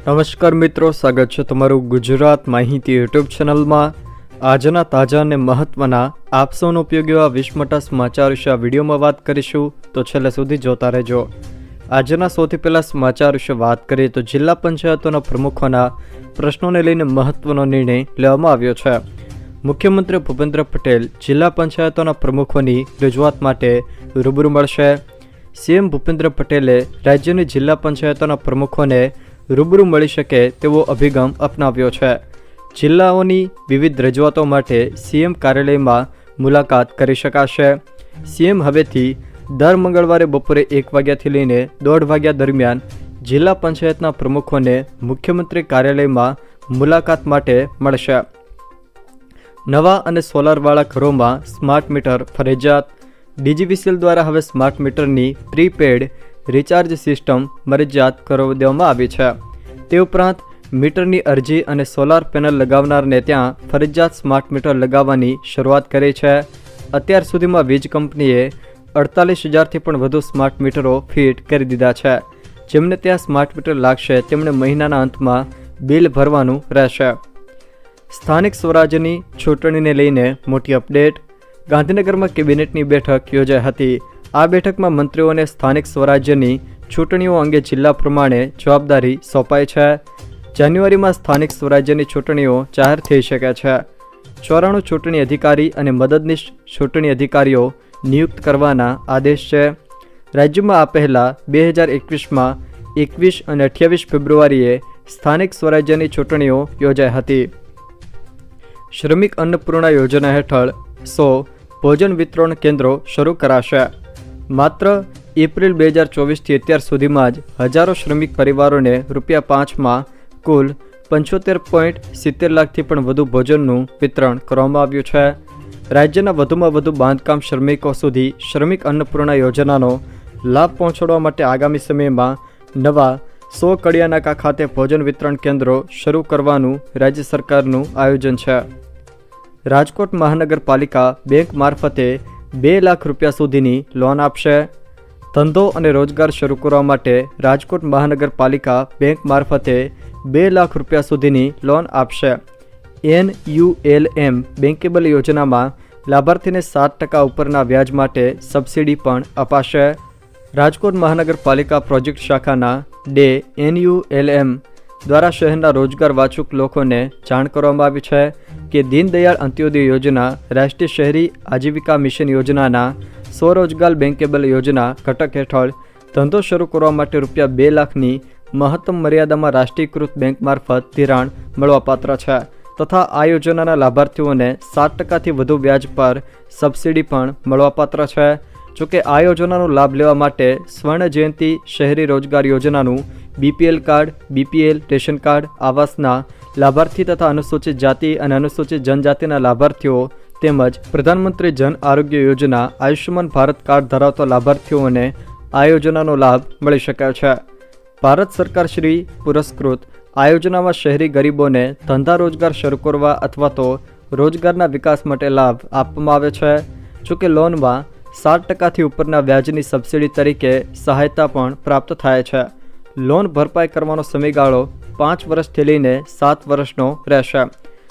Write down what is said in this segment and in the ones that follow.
નમસ્કાર મિત્રો, સ્વાગત છે તમારું ગુજરાત માહિતી યુટ્યુબ ચેનલમાં। આજના તાજા અને મહત્વના આપ સૌનો ઉપયોગી એવા 20 મોટા સમાચાર વિશે આ વિડીયોમાં વાત કરીશું, તો છેલ્લે સુધી જોતા રહેજો। આજના સૌથી પહેલા સમાચાર વિશે વાત કરીએ તો જિલ્લા પંચાયતોના પ્રમુખોના પ્રશ્નોને લઈને મહત્વનો નિર્ણય લેવામાં આવ્યો છે। મુખ્યમંત્રી ભૂપેન્દ્ર પટેલ જિલ્લા પંચાયતોના પ્રમુખોની રજૂઆત માટે રૂબરૂ મળશે। સીએમ ભૂપેન્દ્ર પટેલે રાજ્યની જિલ્લા પંચાયતોના પ્રમુખોને રૂબરૂ મળી શકે તેવો અભિગમ અપનાવ્યો છે। જિલ્લાઓની વિવિધ રજૂઆતો માટે સીએમ કાર્યાલયમાં મુલાકાત કરી શકાશે। સીએમ હવેથી દર મંગળવારે બપોરે 1 વાગ્યાથી લઈને 1:30 વાગ્યા દરમિયાન જિલ્લા પંચાયતના પ્રમુખોને મુખ્યમંત્રી કાર્યાલયમાં મુલાકાત માટે મળશે। નવા અને સોલારવાળા ઘરોમાં સ્માર્ટ મીટર ફરજિયાત। ડીજીવીસીએલ દ્વારા હવે સ્માર્ટ મીટરની પ્રીપેડ રિચાર્જ સિસ્ટમ મરજિયાત કરી દેવામાં આવી છે। તે ઉપરાંત મીટરની અરજી અને સોલાર પેનલ લગાવનારને ત્યાં ફરજિયાત સ્માર્ટ મીટર લગાવવાની શરૂઆત કરી છે। અત્યાર સુધીમાં વીજ કંપનીએ 48,000થી પણ વધુ સ્માર્ટ મીટરો ફિટ કરી દીધા છે। જેમને ત્યાં સ્માર્ટ મીટર લાગશે તેમણે મહિનાના અંતમાં બિલ ભરવાનું રહેશે। સ્થાનિક સ્વરાજ્યની ચૂંટણીને લઈને મોટી અપડેટ। ગાંધીનગરમાં કેબિનેટની બેઠક યોજાઈ હતી। આ બેઠકમાં મંત્રીઓને સ્થાનિક સ્વરાજ્યની ચૂંટણીઓ અંગે જિલ્લા પ્રમાણે જવાબદારી સોંપાઈ છે। જાન્યુઆરીમાં સ્થાનિક સ્વરાજ્યની ચૂંટણીઓ જાહેર થઈ શકે છે। 94 ચૂંટણી અધિકારી અને મદદનીશ ચૂંટણી અધિકારીઓ નિયુક્ત કરવાના આદેશ છે। રાજ્યમાં આ પહેલાં 2021માં 21 અને 28 ફેબ્રુઆરીએ સ્થાનિક સ્વરાજ્યની ચૂંટણીઓ યોજાઈ હતી। શ્રમિક અન્નપૂર્ણા યોજના હેઠળ 100 ભોજન વિતરણ કેન્દ્રો શરૂ કરાશે। માત્ર એપ્રિલ 2024થી અત્યાર સુધીમાં જ હજારો શ્રમિક પરિવારોને ₹5માં કુલ 75.70 લાખથી પણ વધુ ભોજનનું વિતરણ કરવામાં આવ્યું છે। રાજ્યના વધુમાં વધુ બાંધકામ શ્રમિકો સુધી શ્રમિક અન્નપૂર્ણા યોજનાનો લાભ પહોંચાડવા માટે આગામી સમયમાં નવા 100 કડિયાનાકા ખાતે ભોજન વિતરણ કેન્દ્રો શરૂ કરવાનું રાજ્ય સરકારનું આયોજન છે। રાજકોટ મહાનગરપાલિકા બેંક મારફતે ₹2 લાખ સુધીની લોન આપશે। ધંધો અને રોજગાર શરૂ કરવા માટે રાજકોટ મહાનગરપાલિકા બેંક મારફતે ₹2 લાખ સુધીની લોન આપશે। NULM બેન્કેબલ યોજનામાં લાભાર્થીને 7% ઉપરના વ્યાજ માટે સબસિડી પણ અપાશે। રાજકોટ મહાનગરપાલિકા પ્રોજેક્ટ શાખાના NULM દ્વારા શહેરના રોજગાર વાચુક લોકોને જાણ કરવામાં આવી છે કે દીનદયાળ અંત્યોદય યોજના, રાષ્ટ્રીય શહેરી આજીવિકા મિશન યોજનાના સ્વરોજગાર બેન્કેબલ યોજના ઘટક હેઠળ ધંધો શરૂ કરવા માટે ₹2 લાખની મહત્તમ મર્યાદામાં રાષ્ટ્રીયકૃત બેંક મારફત ધિરાણ મળવાપાત્ર છે તથા આ યોજનાના લાભાર્થીઓને 7%થી વધુ વ્યાજ પર સબસિડી પણ મળવાપાત્ર છે। જોકે આ યોજનાનો લાભ લેવા માટે સ્વર્ણ જયંતિ શહેરી રોજગાર યોજનાનું BPL card, BPL ration card, આવાસના લાભાર્થી તથા અનુસૂચિત જાતિ અને અનુસૂચિત જનજાતિના લાભાર્થીઓ તેમજ પ્રધાનમંત્રી જન આરોગ્ય યોજના આયુષ્યમાન ભારત કાર્ડ ધરાવતા લાભાર્થીઓને આ યોજનાનો લાભ મળી શકે છે। ભારત સરકાર શ્રી પુરસ્કૃત આ યોજનામાં શહેરી ગરીબોને ધંધા રોજગાર શરૂ કરવા અથવા તો રોજગારના વિકાસ માટે લાભ આપવામાં આવે છે। જોકે લોનમાં 7%થી ઉપરના વ્યાજની સબસિડી તરીકે સહાયતા પણ પ્રાપ્ત થાય છે। લોન ભરપાઈ કરવાનો સમયગાળો 5 વર્ષથી લઈને 7 વર્ષનો રહેશે।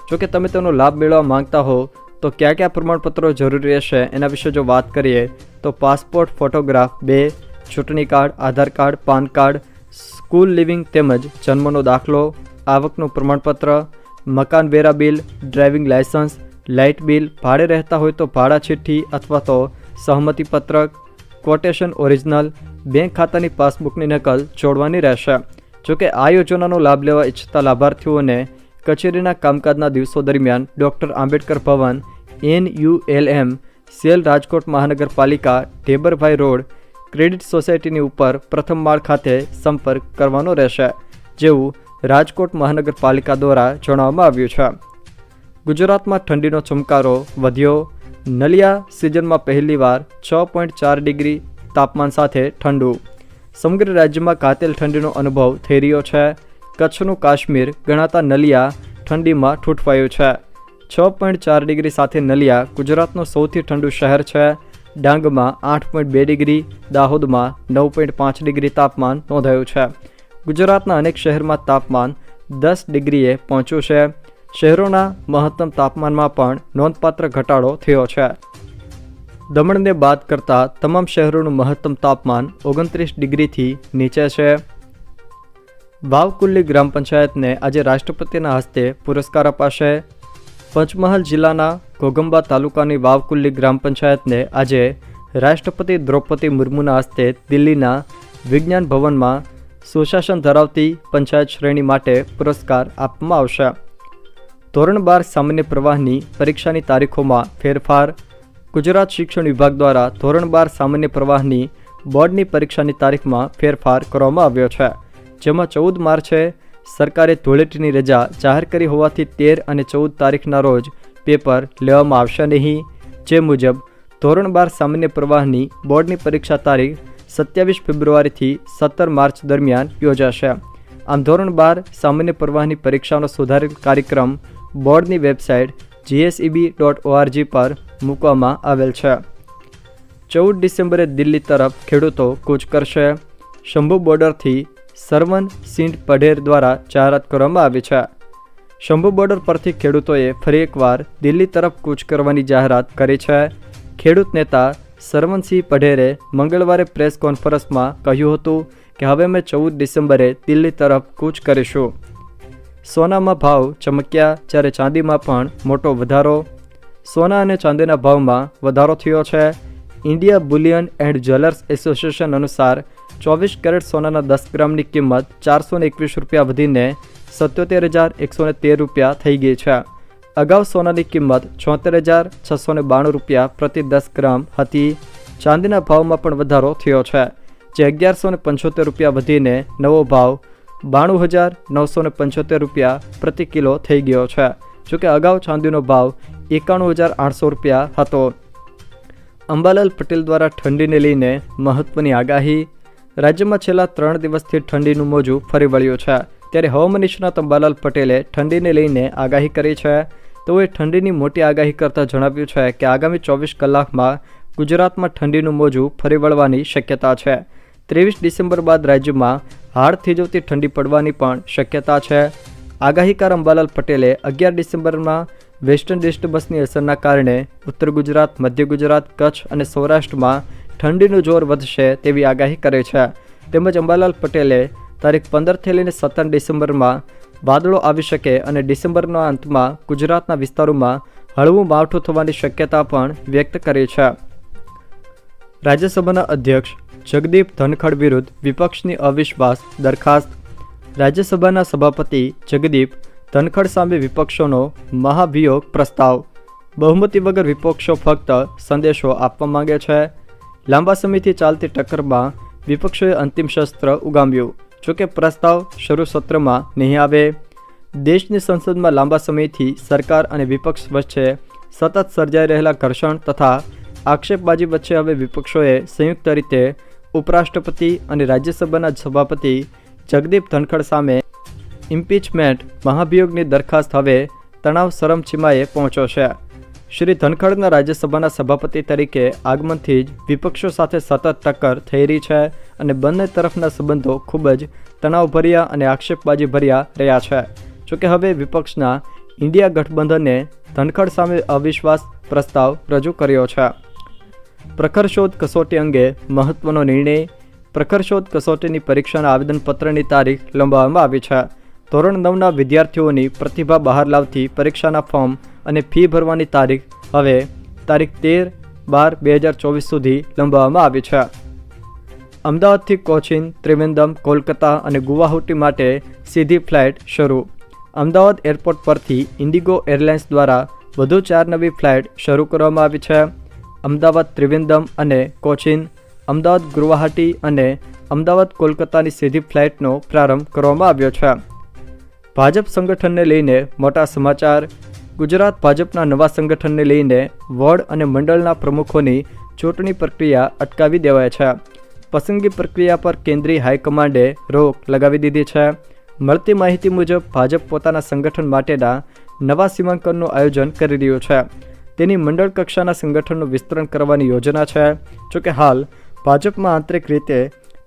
જોકે તમે તેનો લાભ મેળવવા માંગતા હો તો કયા પ્રમાણપત્રો જરૂરી રહેશે એના વિશે જો વાત કરીએ તો પાસપોર્ટ ફોટોગ્રાફ 2, ચૂંટણી card, Aadhaar card, PAN card, school leaving તેમજ જન્મનો દાખલો, આવકનું પ્રમાણપત્ર, મકાન વેરા bill, driving license, light bill, ભાડે રહેતા હોય તો ભાડા ચિઠ્ઠી અથવા તો સહમતિપત્રક, કોટેશન ઓરિજિનલ, બેંક ખાતાની પાસબુકની નકલ જોડવાની રહેશે। જોકે આ યોજનાનો લાભ લેવા ઈચ્છતા લાભાર્થીઓને કચેરીના કામકાજના દિવસો દરમિયાન ડૉક્ટર આંબેડકર ભવન NULM સેલ રાજકોટ મહાનગરપાલિકા ઢેબરભાઈ રોડ ક્રેડિટ સોસાયટીની ઉપર પ્રથમ માળ ખાતે સંપર્ક કરવાનો રહેશે, જેવું રાજકોટ મહાનગરપાલિકા દ્વારા જણાવવામાં આવ્યું છે। ગુજરાતમાં ઠંડીનો ચમકારો વધ્યો। નલિયા સિઝનમાં પહેલીવાર 6.4 ડિગ્રી તાપમાન સાથે ઠંડુ। સમગ્ર રાજ્યમાં કાતિલ ઠંડીનો અનુભવ થઈ રહ્યો છે। કચ્છનું કાશ્મીર ગણાતા નલિયા ઠંડીમાં ઠૂંઠવાયું છે। 6.4 ડિગ્રી સાથે નલિયા ગુજરાતનું સૌથી ઠંડુ શહેર છે। ડાંગમાં 8.2 ડિગ્રી, દાહોદમાં 9.5 ડિગ્રી તાપમાન નોંધાયું છે। ગુજરાતના અનેક શહેરમાં તાપમાન 10 ડિગ્રીએ પહોંચ્યું છે. શહેરોના મહત્તમ તાપમાનમાં પણ નોંધપાત્ર ઘટાડો થયો છે. દમણને બાદ કરતા તમામ શહેરોનું મહત્તમ તાપમાન 29 ડિગ્રીથી નીચે છે. વાવકુલ્લી ગ્રામ પંચાયતને આજે રાષ્ટ્રપતિના હસ્તે પુરસ્કાર અપાશે. પંચમહાલ જિલ્લાના ઘોગંબા તાલુકાની વાવકુલ્લી ગ્રામ પંચાયતને આજે રાષ્ટ્રપતિ દ્રૌપદી મુર્મુના હસ્તે દિલ્હીના વિજ્ઞાન ભવનમાં સુશાસન ધરાવતી પંચાયત શ્રેણી માટે પુરસ્કાર આપવામાં આવશે. ધોરણ 12 સામાન્ય પ્રવાહની પરીક્ષાની તારીખોમાં ફેરફાર. ગુજરાત શિક્ષણ વિભાગ દ્વારા ધોરણ 12 સામાન્ય પ્રવાહની બોર્ડની પરીક્ષાની તારીખમાં ફેરફાર કરવામાં આવ્યો છે, જેમાં 14 માર્ચે સરકારે ધૂળેટીની રજા જાહેર કરી હોવાથી 13 અને 14 તારીખના રોજ પેપર લેવામાં આવશે નહીં. જે મુજબ ધોરણ 12 સામાન્ય પ્રવાહની બોર્ડની પરીક્ષા તારીખ 27 ફેબ્રુઆરીથી 17 માર્ચ દરમિયાન યોજાશે. આમ ધોરણ 12 સામાન્ય પ્રવાહની પરીક્ષાનો સુધારેલ કાર્યક્રમ બોર્ડની વેબસાઇટ gseb.org પર મૂકવામાં આવેલ છે. 14 ડિસેમ્બરે દિલ્હી તરફ ખેડૂતો કૂચ કરશે. શંભુ બોર્ડરથી સરવન સિંહ પઢેર દ્વારા જાહેરાત કરવામાં આવી છે. શંભુ બોર્ડર પરથી ખેડૂતોએ ફરી એકવાર દિલ્હી તરફ કૂચ કરવાની જાહેરાત કરી છે. ખેડૂત નેતા સરવનસિંહ પઢેરે મંગળવારે પ્રેસ કોન્ફરન્સમાં કહ્યું હતું કે હવે અમે 14 ડિસેમ્બરે દિલ્હી તરફ કૂચ કરીશું. સોનામાં ભાવ ચમક્યા, જ્યારે ચાંદીમાં પણ મોટો વધારો. સોના અને ચાંદીના ભાવમાં વધારો થયો છે. India Boolean and jewellers association અનુસાર 24 કેરેટ સોનાના 10 ગ્રામની કિંમત 421 રૂપિયા વધીને 77,113 રૂપિયા થઈ ગઈ છે. અગાઉ સોનાની કિંમત 76,692 રૂપિયા પ્રતિ 10 ગ્રામ હતી. ચાંદીના ભાવમાં પણ વધારો થયો છે, જે 1,175 રૂપિયા વધીને નવો ભાવ 92,975 રૂપિયા પ્રતિ કિલો થઈ ગયો છે. જોકે અગાઉ ચાંદીનો ભાવ 91,800 રૂપિયા હતો. અંબાલાલ પટેલ દ્વારા ઠંડીને લઈને મહત્વની આગાહી. રાજ્યમાં છેલ્લા 3 દિવસથી ઠંડીનું મોજું ફરી વળ્યું છે, ત્યારે હવામાન નિષ્ણાત અંબાલાલ પટેલે ઠંડીને લઈને આગાહી કરી છે. તેઓએ ઠંડીની મોટી આગાહી કરતાં જણાવ્યું છે કે આગામી 24 કલાકમાં ગુજરાતમાં ઠંડીનું મોજું ફરી વળવાની શક્યતા છે. 23 ડિસેમ્બર બાદ રાજ્યમાં હાડ થીજવતી ઠંડી પડવાની પણ શક્યતા છે. આગાહીકાર અંબાલાલ પટેલે 11 ડિસેમ્બરમાં વેસ્ટર્ન ડિસ્ટર્બન્સની અસરના કારણે ઉત્તર ગુજરાત, મધ્ય ગુજરાત, કચ્છ અને સૌરાષ્ટ્રમાં ઠંડીનું જોર વધશે તેવી આગાહી કરી છે. તેમજ અંબાલાલ પટેલે તારીખ 15થી લઈને 17 ડિસેમ્બરમાં વાદળો આવી શકે અને ડિસેમ્બરના અંતમાં ગુજરાતના વિસ્તારોમાં હળવું માવઠું થવાની શક્યતા પણ વ્યક્ત કરી છે. રાજ્યસભાના અધ્યક્ષ જગદીપ ધનખડ વિરુદ્ધ વિપક્ષની અવિશ્વાસ દરખાસ્ત. રાજ્યસભાના સભાપતિ જગદીપ ધનખડ સામે વિપક્ષોનો મહાભિયોગ પ્રસ્તાવ. બહુમતી વગર વિપક્ષો ફક્ત સંદેશો આપવા માંગે છે. લાંબા સમયથી ચાલતી ટક્કરમાં વિપક્ષોએ અંતિમ શસ્ત્ર ઉગામ્યું. જોકે પ્રસ્તાવ શરૂ સત્રમાં નહીં આવે. દેશની સંસદમાં લાંબા સમયથી સરકાર અને વિપક્ષ વચ્ચે સતત સર્જાઈ રહેલા ઘર્ષણ તથા આક્ષેપબાજી વચ્ચે હવે વિપક્ષોએ સંયુક્ત રીતે ઉપરાષ્ટ્રપતિ અને રાજ્યસભાના સભાપતિ જગદીપ ધનખડ સામે ઇમ્પીચમેન્ટ મહાભિયોગની દરખાસ્ત હવે તણાવ ચરમસીમાએ પહોંચ્યો છે. શ્રી ધનખડના રાજ્યસભાના સભાપતિ તરીકે આગમનથી જ વિપક્ષો સાથે સતત ટક્કર થઈ રહી છે અને બંને તરફના સંબંધો ખૂબ જ તણાવભર્યા અને આક્ષેપબાજી ભર્યા રહ્યા છે. જોકે હવે વિપક્ષના ઇન્ડિયા ગઠબંધને ધનખડ સામે અવિશ્વાસ પ્રસ્તાવ રજૂ કર્યો છે. પ્રખર શોધ કસોટી અંગે મહત્વનો નિર્ણય. પ્રખર શોધ કસોટીની પરીક્ષાના આવેદનપત્રની તારીખ લંબાવવામાં આવી છે. ધોરણ 9ના વિદ્યાર્થીઓની પ્રતિભા બહાર લાવતી પરીક્ષાના ફોર્મ અને ફી ભરવાની તારીખ હવે તારીખ 13/12/2024 સુધી લંબાવવામાં આવી છે. અમદાવાદથી કોચીન, ત્રિવેન્દ્રમ, કોલકાતા અને ગુવાહાટી માટે સીધી ફ્લાઇટ શરૂ. અમદાવાદ એરપોર્ટ પરથી ઇન્ડિગો એરલાઇન્સ દ્વારા વધુ 4 નવી ફ્લાઇટ શરૂ કરવામાં આવી છે. અમદાવાદ ત્રિવેન્દ્રમ અને કોચીન, અમદાવાદ ગુવાહાટી અને અમદાવાદ કોલકાતાની સીધી ફ્લાઇટનો પ્રારંભ કરવામાં આવ્યો છે. ભાજપ સંગઠનને લઈને મોટા સમાચાર. ગુજરાત ભાજપના નવા સંગઠનને લઈને વોર્ડ અને મંડળના પ્રમુખોની ચૂંટણી પ્રક્રિયા અટકાવી દેવાય છે. પસંદગી પ્રક્રિયા પર કેન્દ્રીય હાઈકમાન્ડે રોક લગાવી દીધી છે. મળતી માહિતી મુજબ ભાજપ પોતાના સંગઠન માટેના નવા સીમાંકનનું આયોજન કરી રહ્યું છે. તેની મંડળ કક્ષાના સંગઠનનું વિસ્તરણ કરવાની યોજના છે. જોકે હાલ ભાજપમાં આંતરિક રીતે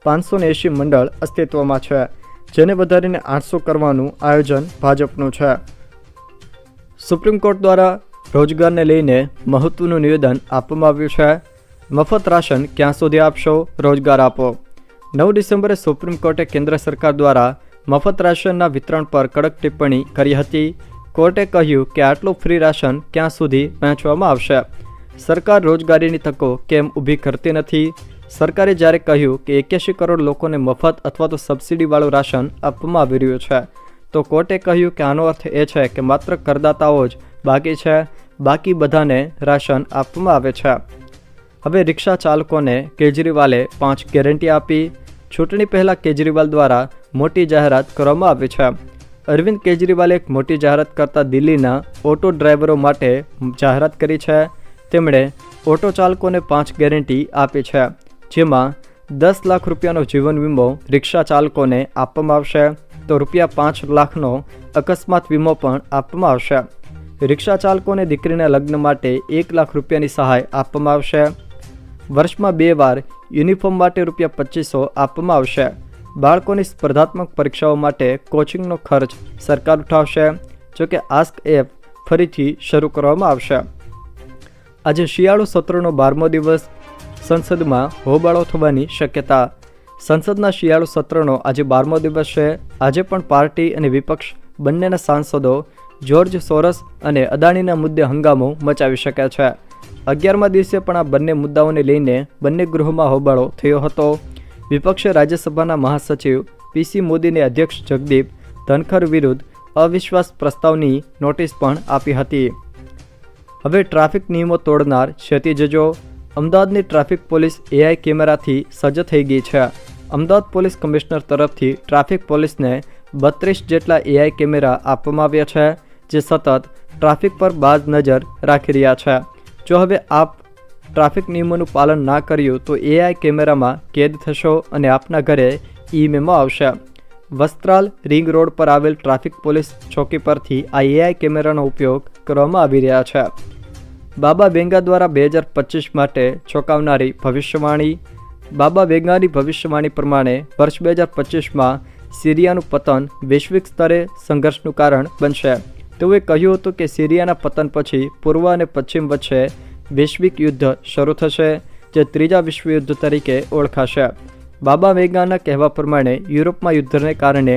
580 મંડળ અસ્તિત્વમાં છે. જેને વધારીને 800 કરવાનું આયોજન ભાજપનું છે. સુપ્રીમ કોર્ટ દ્વારા રોજગારને લઈને મહત્વનું નિવેદન આપવામાં આવ્યું છે. મફત રાશન ક્યાં સુધી આપશો? રોજગાર આપો. 9 ડિસેમ્બરે સુપ્રીમ કોર્ટે કેન્દ્ર સરકાર દ્વારા મફત રાશનના વિતરણ પર કડક ટિપ્પણી કરી હતી. કોર્ટે કહ્યું કે આટલું ફ્રી રાશન ક્યાં સુધી વહેંચવામાં આવશે? સરકાર રોજગારીની તકો કેમ ઊભી કરતી નથી? સરકારે જ્યારે કહ્યું કે 81 કરોડ લોકોને મફત અથવા તો સબસિડીવાળું રાશન આપવામાં આવી રહ્યું છે, તો કોર્ટે કહ્યું કે આનો અર્થ એ છે કે માત્ર કરદાતાઓ જ બાકી છે, બાકી બધાને રાશન આપવામાં આવે છે. હવે રિક્ષા ચાલકોને કેજરીવાલે 5 ગેરંટી આપી. ચૂંટણી પહેલાં કેજરીવાલ દ્વારા મોટી જાહેરાત કરવામાં આવી છે. અરવિંદ કેજરીવાલે એક મોટી જાહેરાત કરતાં દિલ્હીના ઓટો ડ્રાઈવરો માટે જાહેરાત કરી છે. તેમણે ઓટો ચાલકોને 5 ગેરંટી આપી છે, જેમાં 10 લાખ રૂપિયાનો જીવન વીમો રિક્ષા ચાલકોને આપવામાં આવશે, તો ₹5 લાખનો અકસ્માત વીમો પણ આપવામાં આવશે. રિક્ષા ચાલકોને દીકરીના લગ્ન માટે 1 લાખ રૂપિયાની સહાય આપવામાં આવશે. વર્ષમાં 2 વાર યુનિફોર્મ માટે ₹2500 આપવામાં આવશે. બાળકોની સ્પર્ધાત્મક પરીક્ષાઓ માટે કોચિંગનો ખર્ચ સરકાર ઉઠાવશે. જોકે આસ્ક એપ ફરીથી શરૂ કરવામાં આવશે. આજે શિયાળુ સત્રનો 12મો દિવસ. સંસદમાં હોબાળો થવાની શક્યતા. સંસદના શિયાળુ સત્રનો આજે 12મો દિવસ છે. આજે પણ પાર્ટી અને વિપક્ષ બંનેના સાંસદો જ્યોર્જ સોરસ અને અદાણીના મુદ્દે હંગામો મચાવી શકે છે. 11મા દિવસે પણ આ બંને મુદ્દાઓને લઈને બંને ગૃહમાં હોબાળો થયો હતો. વિપક્ષે રાજ્યસભાના મહાસચિવ PC મોદીને અધ્યક્ષ જગદીપ ધનખર વિરુદ્ધ અવિશ્વાસ પ્રસ્તાવની નોટિસ પણ આપી હતી. હવે ટ્રાફિક નિયમો તોડનાર છેતી જજો. અમદાવાદની ટ્રાફિક પોલીસ AI કેમેરાથી સજ્જ થઈ ગઈ છે. અમદાવાદ પોલીસ કમિશનર તરફથી ટ્રાફિક પોલીસને 32 જેટલા AI કેમેરા આપવામાં આવ્યા છે, જે સતત ટ્રાફિક પર બાજ નજર રાખી રહ્યા છે. જો હવે આપ ટ્રાફિક નિયમોનું પાલન ના કર્યું તો AI કેમેરામાં કેદ થશો અને આપના ઘરે ઈ-મેમો આવશે. વસ્ત્રાલ રિંગ રોડ પર આવેલ ટ્રાફિક પોલીસ ચોકી પરથી આ AI કેમેરાનો ઉપયોગ કરવામાં આવી રહ્યા છે. બાબા વેંગા દ્વારા 2025 માટે ચોંકાવનારી ભવિષ્યવાણી. બાબા વેંગાની ભવિષ્યવાણી પ્રમાણે વર્ષ 2025માં સિરિયાનું પતન વૈશ્વિક સ્તરે સંઘર્ષનું કારણ બનશે. તેઓએ કહ્યું હતું કે સિરિયાના પતન પછી પૂર્વ અને પશ્ચિમ વચ્ચે વૈશ્વિક યુદ્ધ શરૂ થશે, જે ત્રીજા વિશ્વયુદ્ધ તરીકે ઓળખાશે. બાબા વેંગાના કહેવા પ્રમાણે યુરોપમાં યુદ્ધને કારણે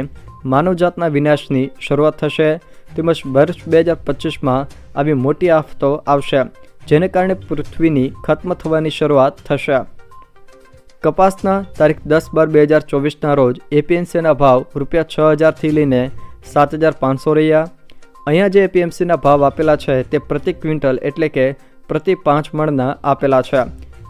માનવજાતના વિનાશની શરૂઆત થશે, તેમજ વર્ષ 2025માં આવી મોટી આફતો આવશે, જેને કારણે પૃથ્વીની ખત્મ થવાની શરૂઆત થશે. કપાસના તારીખ 10/12/2024ના રોજ APMCના ભાવ ₹6,000થી લઈને 7,500 રહ્યા. અહીંયા જે APMCના ભાવ આપેલા છે તે પ્રતિ ક્વિન્ટલ એટલે કે પ્રતિ 5 મણના આપેલા છે.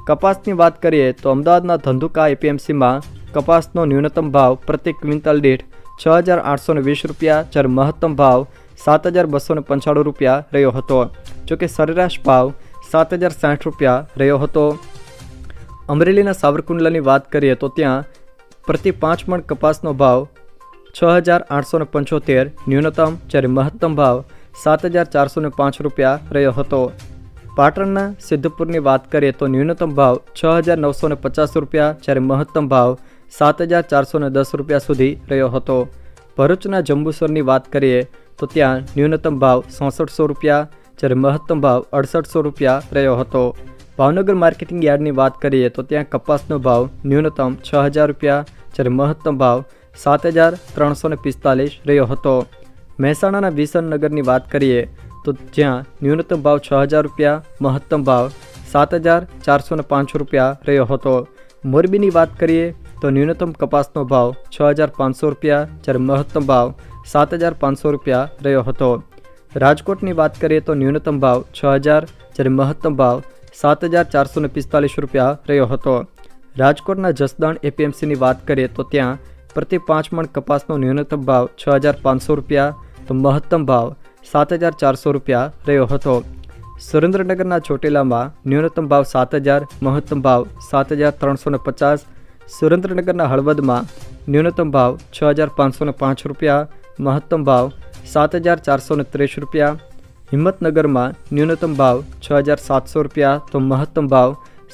કપાસની વાત કરીએ તો અમદાવાદના ધંધુકા APMCમાં કપાસનો ન્યૂનતમ ભાવ પ્રતિ ક્વિન્ટલ દીઠ ₹6,820, જ્યારે મહત્તમ ભાવ ₹7,295 રહ્યો હતો. જોકે સરેરાશ ભાવ ₹7,060 રહ્યો હતો. અમરેલીના સાવરકુંડલાની વાત કરીએ તો ત્યાં પ્રતિ 5 મણ કપાસનો ભાવ ₹6,875 ન્યૂનતમ, જ્યારે મહત્તમ ભાવ ₹7,405 રહ્યો હતો. પાટણના સિદ્ધપુરની વાત કરીએ તો ન્યૂનતમ ભાવ ₹6,950, જ્યારે મહત્તમ ભાવ ₹7,410 સુધી રહ્યો હતો. ભરૂચના જંબુસરની વાત કરીએ તો ત્યાં ન્યૂનતમ ભાવ ₹6,600, જ્યારે મહત્તમ ભાવ ₹6,800 રહ્યો હતો. ભાવનગર માર્કેટિંગ યાર્ડની વાત કરીએ તો ત્યાં કપાસનો ભાવ ન્યૂનતમ ₹6,000, જ્યારે મહત્તમ ભાવ ₹7,345 રહ્યો હતો. મહેસાણાના વિસનનગરની વાત કરીએ તો જ્યાં ન્યૂનતમ ભાવ ₹6,000, મહત્તમ ભાવ ₹7,405 રહ્યો હતો. મોરબીની વાત કરીએ તો ન્યૂનતમ કપાસનો ભાવ ₹6,500, જ્યારે મહત્તમ ભાવ ₹7,500 રહ્યો હતો. રાજકોટની વાત કરીએ તો ન્યૂનતમ ભાવ ₹6,000, જ્યારે મહત્તમ ભાવ ₹7,445 રહ્યો હતો. રાજકોટના જસદણ APMCની વાત કરીએ તો ત્યાં પ્રતિ 5 મણ કપાસનો ન્યૂનતમ ભાવ ₹6,500, તો મહત્તમ ભાવ ₹7,400 રહ્યો હતો. સુરેન્દ્રનગરના ચોટીલામાં ન્યૂનતમ ભાવ 7,000, મહત્તમ ભાવ 7,350. સુરેન્દ્રનગરના હળવદમાં ન્યૂનતમ ભાવ ₹6,505, મહત્તમ ભાવ ₹7,430. હિંમતનગરમાં ન્યૂનતમ ભાવ ₹6,700, તો મહત્તમ ભાવ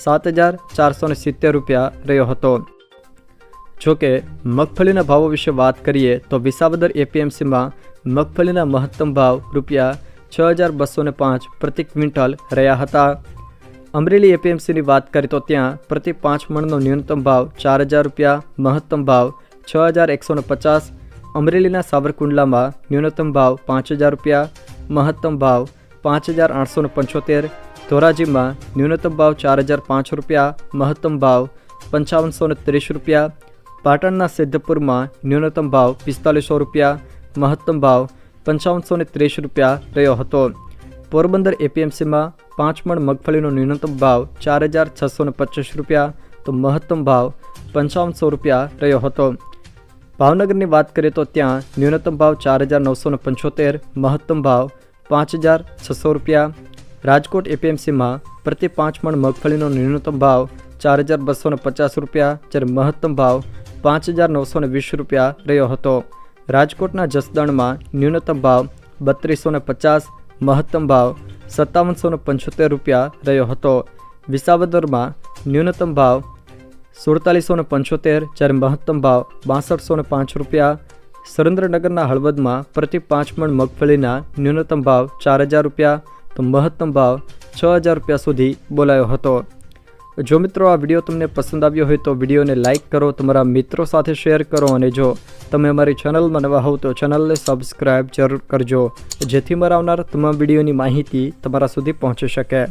₹7,470 રહ્યો હતો. જોકે મગફળીના ભાવો વિશે વાત કરીએ તો વિસાવદર એપીએમસીમાં મગફળીના મહત્તમ ભાવ ₹6,205 પ્રતિ ક્વિન્ટલ રહ્યા હતા। અમરેલી એપીએમસીની વાત કરીએ તો ત્યાં પ્રતિ 5 મણનો ન્યૂનતમ ભાવ ₹4,000, મહત્તમ ભાવ ₹6,150। અમરેલીના સાવરકુંડલામાં ન્યૂનતમ ભાવ ₹5,000, મહત્તમ ભાવ ₹5,875। ધોરાજીમાં ન્યૂનતમ ભાવ ₹4,005, મહત્તમ ભાવ ₹5,530। પાટણના સિદ્ધપુરમાં ન્યૂનતમ ભાવ ₹4,500, મહત્તમ ભાવ ₹5,530 રહ્યો હતો। પોરબંદર એપીએમસીમાં 5 મણ મગફળીનો ન્યૂનતમ ભાવ ₹4,625 તો મહત્તમ ભાવ ₹5,500 રહ્યો હતો। ભાવનગરની વાત કરીએ તો ત્યાં ન્યૂનતમ ભાવ ₹4,975, મહત્તમ ભાવ ₹5,600। રાજકોટ એપીએમસીમાં પ્રતિ 5 મણ મગફળીનો ન્યૂનતમ ભાવ ₹4,250 જ્યારે મહત્તમ ભાવ ₹5,920 રહ્યો હતો। રાજકોટના જસદણમાં ન્યૂનતમ ભાવ ₹3,250, મહત્તમ ભાવ ₹5,775 રહ્યો હતો। વિસાવદરમાં ન્યૂનતમ ભાવ ₹4,475 જ્યારે મહત્તમ ભાવ ₹6,205। સુરેન્દ્રનગરના હળવદમાં પ્રતિ 5 મણ મગફળીના ન્યૂનતમ ભાવ ₹4,000 તો મહત્તમ ભાવ ₹6,000 સુધી બોલાયો હતો। જો મિત્રો આ વિડીયો તમને પસંદ આવ્યો હોય તો વિડીયોને લાઇક કરો, તમારા મિત્રો સાથે શેર કરો અને જો તમે અમારી ચેનલમાં નવા હોવ તો ચેનલને સબસ્ક્રાઈબ જરૂર કરજો જેથી મારા આવનાર તમામ વિડીયોની માહિતી તમારા સુધી પહોંચી શકે।